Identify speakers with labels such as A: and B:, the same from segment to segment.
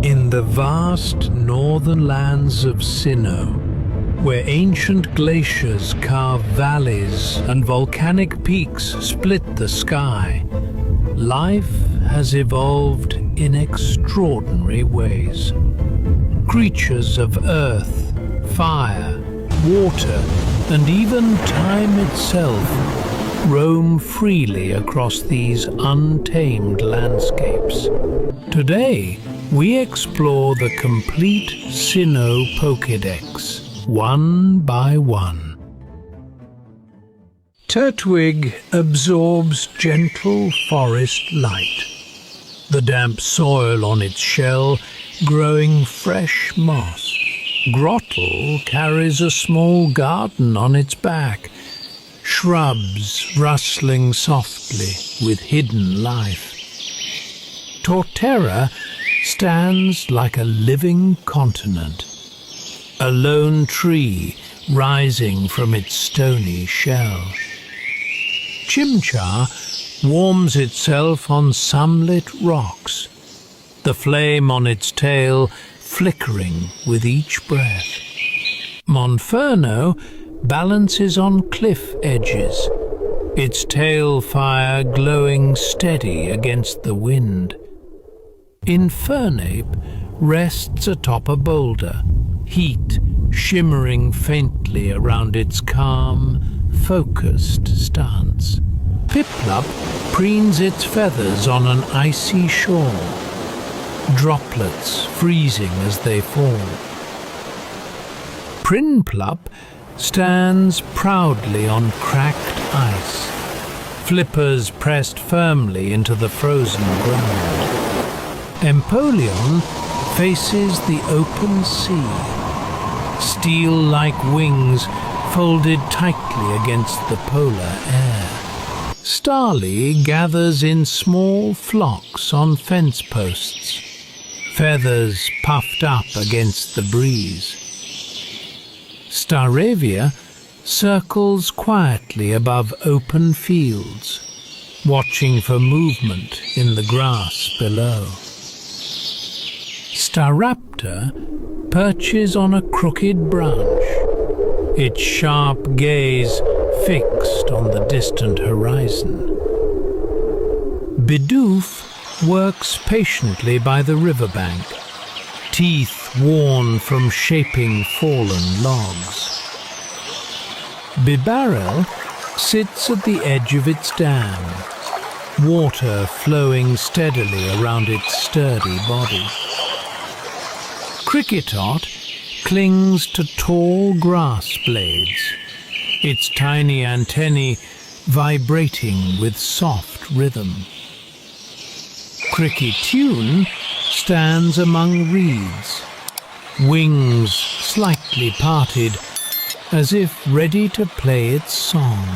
A: In the vast northern lands of Sinnoh, where ancient glaciers carve valleys and volcanic peaks split the sky, life has evolved in extraordinary ways. Creatures of earth, fire, water, and even time itself roam freely across these untamed landscapes. Today, we explore the complete Sinnoh Pokédex, one by one. Turtwig absorbs gentle forest light, the damp soil on its shell growing fresh moss. Grottle carries a small garden on its back, shrubs rustling softly with hidden life. Torterra stands like a living continent, a lone tree rising from its stony shell. Chimchar warms itself on sunlit rocks, the flame on its tail flickering with each breath. Monferno balances on cliff edges, its tail fire glowing steady against the wind. Infernape rests atop a boulder, heat shimmering faintly around its calm, focused stance. Piplup preens its feathers on an icy shore, droplets freezing as they fall. Prinplup stands proudly on cracked ice, flippers pressed firmly into the frozen ground. Empoleon faces the open sea, steel-like wings folded tightly against the polar air. Starly gathers in small flocks on fence posts, feathers puffed up against the breeze. Staravia circles quietly above open fields, watching for movement in the grass below. Staraptor perches on a crooked branch, its sharp gaze fixed on the distant horizon. Bidoof works patiently by the riverbank, teeth worn from shaping fallen logs. Bibarel sits at the edge of its dam, water flowing steadily around its sturdy body. Cricketot clings to tall grass blades, its tiny antennae vibrating with soft rhythm. Cricketune stands among reeds, wings slightly parted, as if ready to play its song.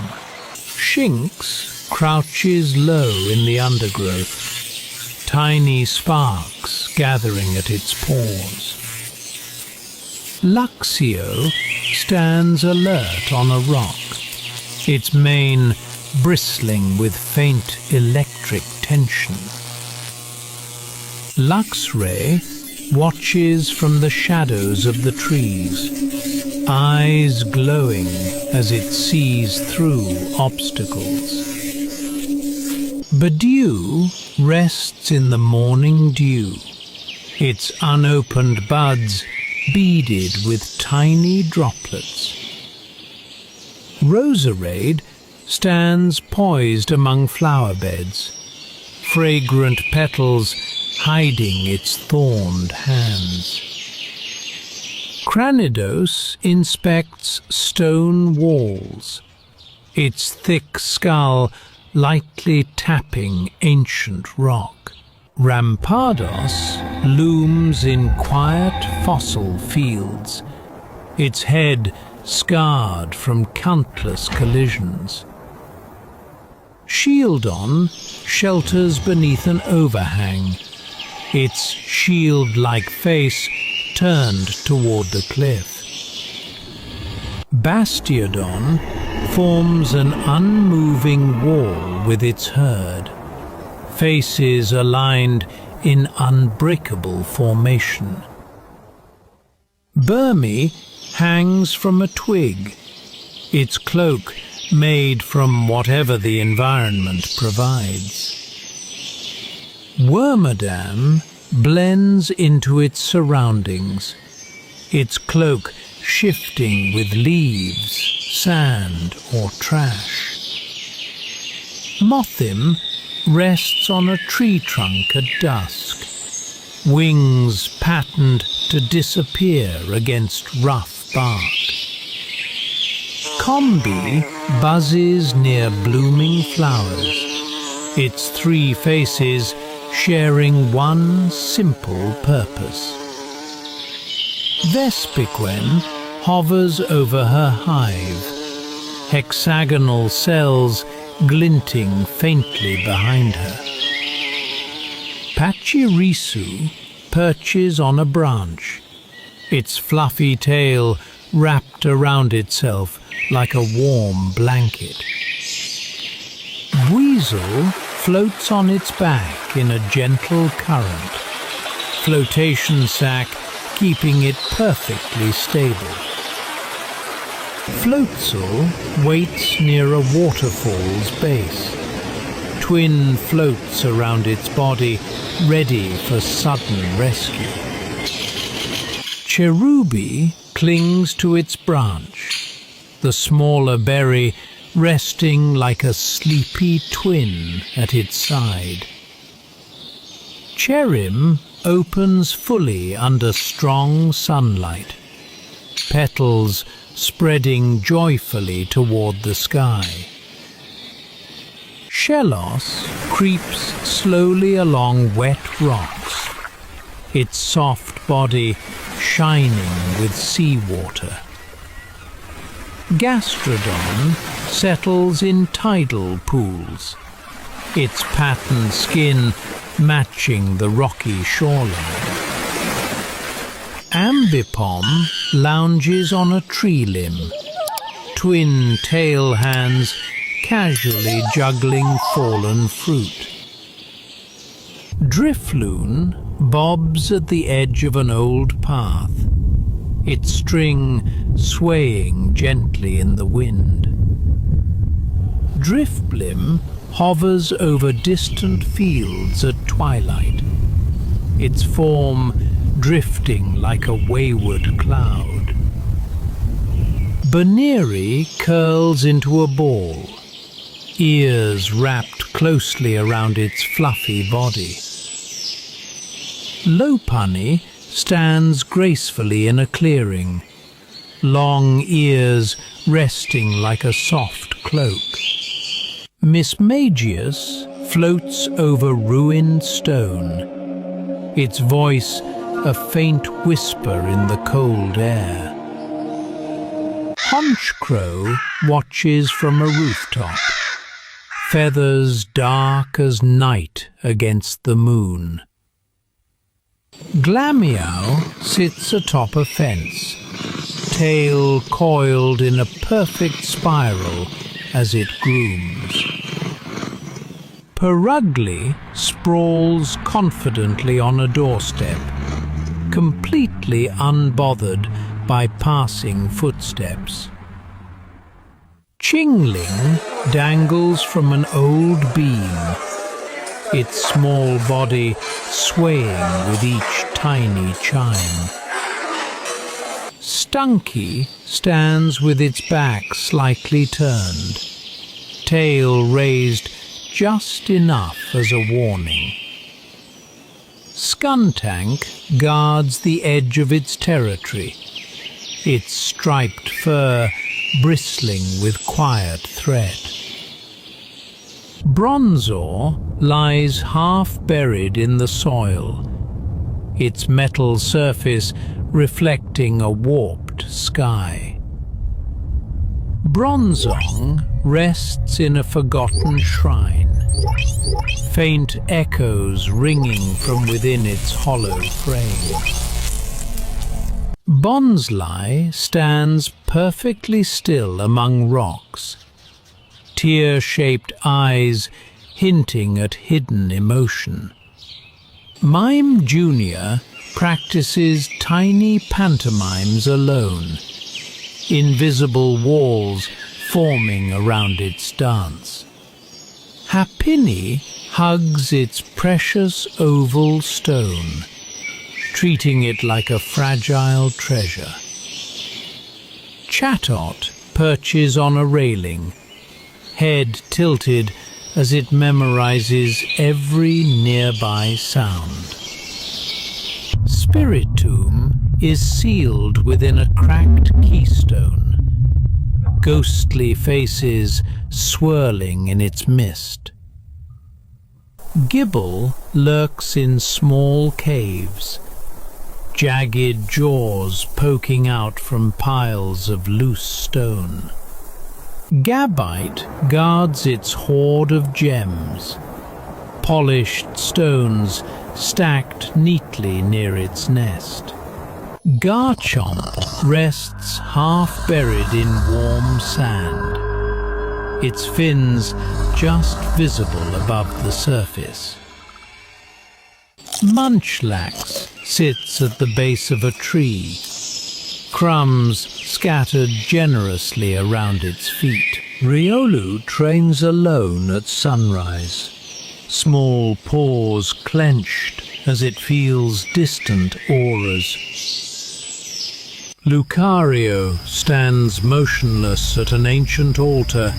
A: Shinx crouches low in the undergrowth, tiny sparks gathering at its paws. Luxio stands alert on a rock, its mane bristling with faint electric tension. Luxray watches from the shadows of the trees, eyes glowing as it sees through obstacles. Bedew rests in the morning dew, its unopened buds beaded with tiny droplets. Roserade stands poised among flower beds, fragrant petals hiding its thorned hands. Cranidos inspects stone walls, its thick skull lightly tapping ancient rock. Rampardos looms in quiet fossil fields, its head scarred from countless collisions. Shieldon shelters beneath an overhang, its shield-like face turned toward the cliff. Bastiodon forms an unmoving wall with its herd, faces aligned in unbreakable formation. Burmy hangs from a twig, its cloak made from whatever the environment provides. Wormadam blends into its surroundings, its cloak shifting with leaves, sand or trash. Mothim rests on a tree trunk at dusk, wings patterned to disappear against rough bark. Combi buzzes near blooming flowers, its three faces sharing one simple purpose. Vespiquen hovers over her hive, hexagonal cells glinting faintly behind her. Pachirisu perches on a branch, its fluffy tail wrapped around itself like a warm blanket. Weasel floats on its back in a gentle current, flotation sac keeping it perfectly stable. Floatzel waits near a waterfall's base. Twin floats around its body, ready for sudden rescue. Cherubi clings to its branch, the smaller berry resting like a sleepy twin at its side. Cherim opens fully under strong sunlight, petals spreading joyfully toward the sky. Shellos creeps slowly along wet rocks, its soft body shining with seawater. Gastrodon settles in tidal pools, its patterned skin matching the rocky shoreline. Ambipom lounges on a tree limb, twin tail hands casually juggling fallen fruit. Drifloon bobs at the edge of an old path, its string swaying gently in the wind. Driftblim hovers over distant fields at twilight, its form drifting like a wayward cloud. Baneri curls into a ball, ears wrapped closely around its fluffy body. Lopunny stands gracefully in a clearing, long ears resting like a soft cloak. Mismagius floats over ruined stone, its voice a faint whisper in the cold air. Honchcrow watches from a rooftop, feathers dark as night against the moon. Glamiao sits atop a fence, tail coiled in a perfect spiral as it grooms. Perugly sprawls confidently on a doorstep, completely unbothered by passing footsteps. Chingling dangles from an old beam, its small body swaying with each tiny chime. Stunky stands with its back slightly turned, tail raised just enough as a warning. Skuntank guards the edge of its territory, its striped fur bristling with quiet threat. Bronzor lies half buried in the soil, its metal surface reflecting a warped sky. Bronzong rests in a forgotten shrine, faint echoes ringing from within its hollow frame. Bonsly stands perfectly still among rocks, tear-shaped eyes hinting at hidden emotion. Mime Jr. practices tiny pantomimes alone, invisible walls forming around its dance. Happiny hugs its precious oval stone, treating it like a fragile treasure. Chatot perches on a railing, head tilted as it memorizes every nearby sound. Spiritomb is sealed within a cracked keystone, ghostly faces swirling in its mist. Gibble lurks in small caves, jagged jaws poking out from piles of loose stone. Gabite guards its hoard of gems, polished stones stacked neatly near its nest. Garchomp rests half buried in warm sand, its fins just visible above the surface. Munchlax sits at the base of a tree, crumbs scattered generously around its feet. Riolu trains alone at sunrise, small paws clenched as it feels distant auras. Lucario stands motionless at an ancient altar,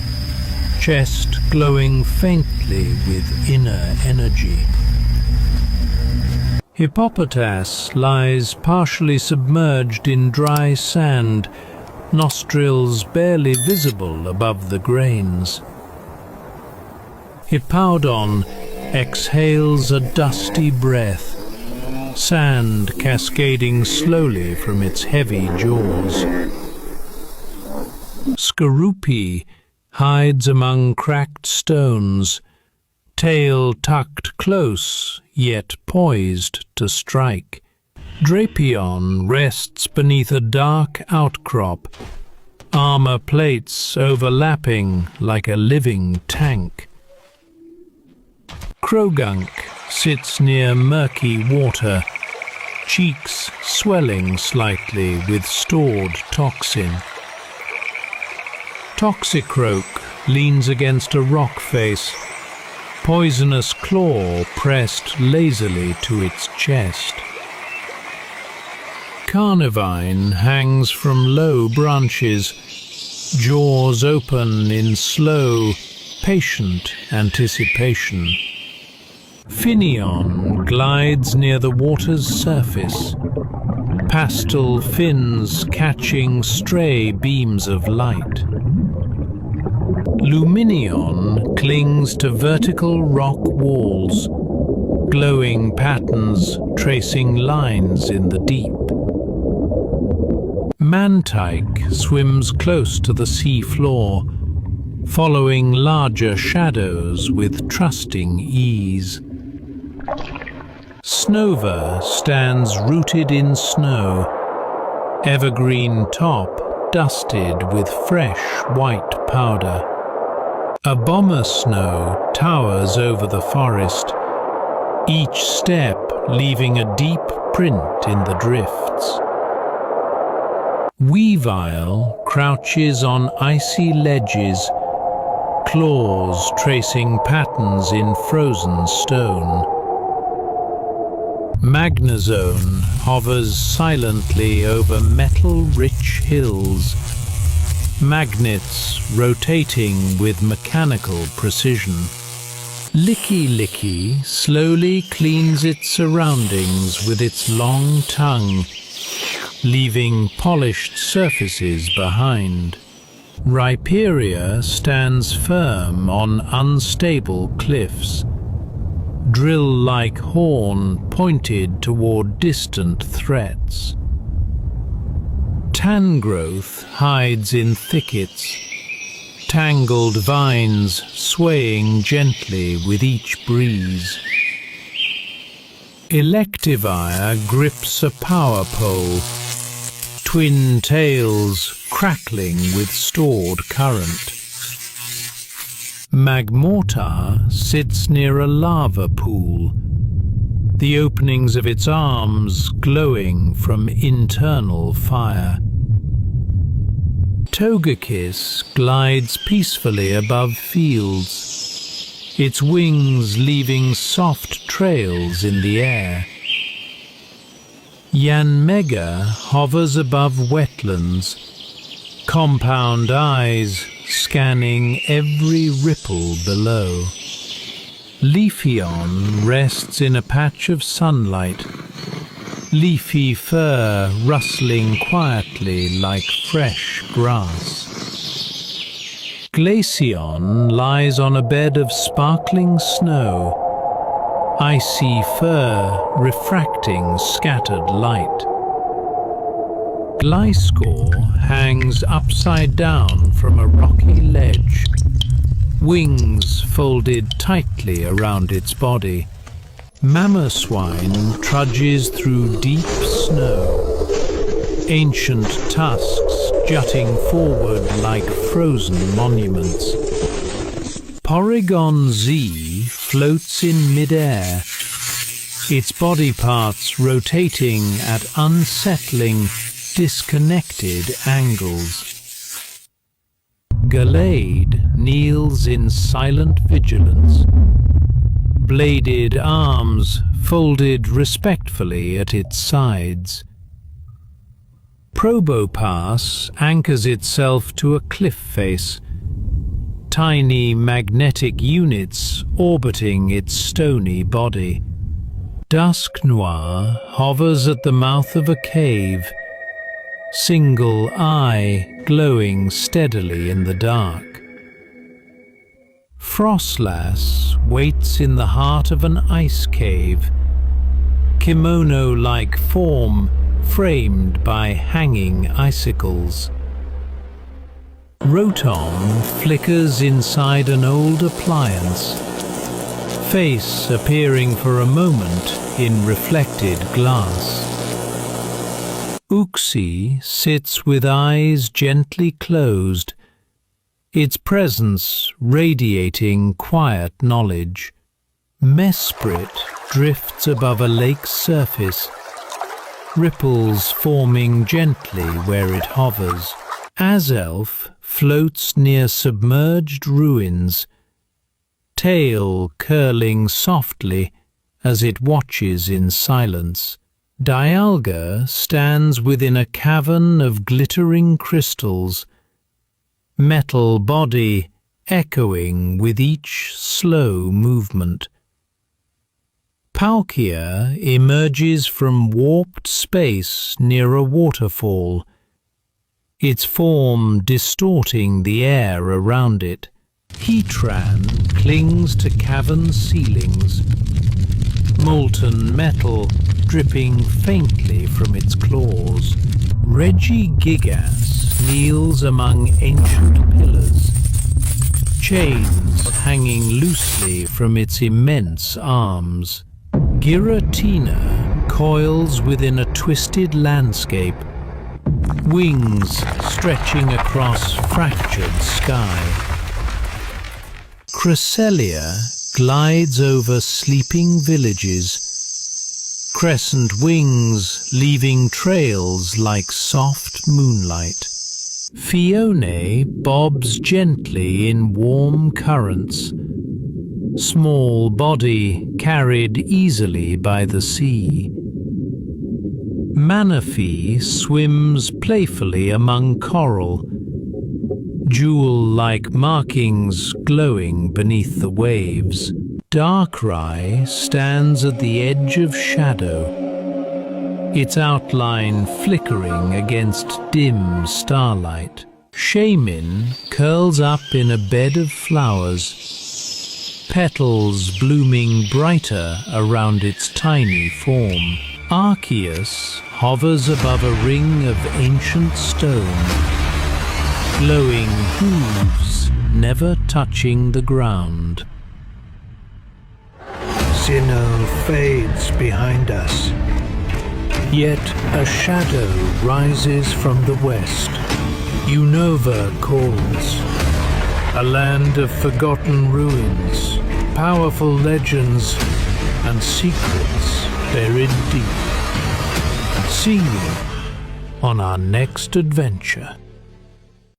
A: chest glowing faintly with inner energy. Hippopotas lies partially submerged in dry sand, nostrils barely visible above the grains. Hippowdon exhales a dusty breath, sand cascading slowly from its heavy jaws. Skorupi hides among cracked stones, tail tucked close, yet poised to strike. Drapion rests beneath a dark outcrop, armor plates overlapping like a living tank. Krogunk sits near murky water, cheeks swelling slightly with stored toxin. Toxicroak leans against a rock face, poisonous claw pressed lazily to its chest. Carnivine hangs from low branches, jaws open in slow, patient anticipation. Finneon glides near the water's surface, pastel fins catching stray beams of light. Luminion clings to vertical rock walls, glowing patterns tracing lines in the deep. Mantike swims close to the sea floor, following larger shadows with trusting ease. Snover stands rooted in snow, evergreen top dusted with fresh white powder. Abomasnow towers over the forest, each step leaving a deep print in the drifts. Weavile crouches on icy ledges, claws tracing patterns in frozen stone. Magnezone hovers silently over metal-rich hills, magnets rotating with mechanical precision. Licky Licky slowly cleans its surroundings with its long tongue, leaving polished surfaces behind. Rhyperia stands firm on unstable cliffs, drill-like horn pointed toward distant threats. Tangrowth hides in thickets, tangled vines swaying gently with each breeze. Electivire grips a power pole, twin tails crackling with stored current. Magmortar sits near a lava pool, the openings of its arms glowing from internal fire. Togekiss glides peacefully above fields, its wings leaving soft trails in the air. Yanmega hovers above wetlands, compound eyes scanning every ripple below. Leafeon rests in a patch of sunlight, leafy fur rustling quietly like fresh grass. Glaceon lies on a bed of sparkling snow, icy fur refracting scattered light. Gliscor hangs upside down from a rocky ledge, wings folded tightly around its body. Mamoswine trudges through deep snow, ancient tusks jutting forward like frozen monuments. Porygon Z floats in midair, its body parts rotating at unsettling, disconnected angles. Gallade kneels in silent vigilance, bladed arms folded respectfully at its sides. Probopass anchors itself to a cliff face, tiny magnetic units orbiting its stony body. Dusknoir hovers at the mouth of a cave, single eye glowing steadily in the dark. Frostlass waits in the heart of an ice cave, kimono-like form framed by hanging icicles. Rotom flickers inside an old appliance, face appearing for a moment in reflected glass. Uxie sits with eyes gently closed, its presence radiating quiet knowledge. Mesprit drifts above a lake's surface, ripples forming gently where it hovers. Azelf floats near submerged ruins, tail curling softly as it watches in silence. Dialga stands within a cavern of glittering crystals, metal body echoing with each slow movement. Palkia emerges from warped space near a waterfall, its form distorting the air around it. Heatran clings to cavern ceilings, molten metal dripping faintly from its claws. Regigigas kneels among ancient pillars, chains hanging loosely from its immense arms. Giratina coils within a twisted landscape, wings stretching across fractured sky. Cresselia glides over sleeping villages, crescent wings leaving trails like soft moonlight. Fione bobs gently in warm currents, small body carried easily by the sea. Manaphy swims playfully among coral, jewel-like markings glowing beneath the waves. Darkrai stands at the edge of shadow, its outline flickering against dim starlight. Shaymin curls up in a bed of flowers, petals blooming brighter around its tiny form. Arceus hovers above a ring of ancient stone, glowing hooves never touching the ground.
B: Sinnoh fades behind us, yet a shadow rises from the west. Unova calls, a land of forgotten ruins, powerful legends and secrets buried deep. See you on our next adventure.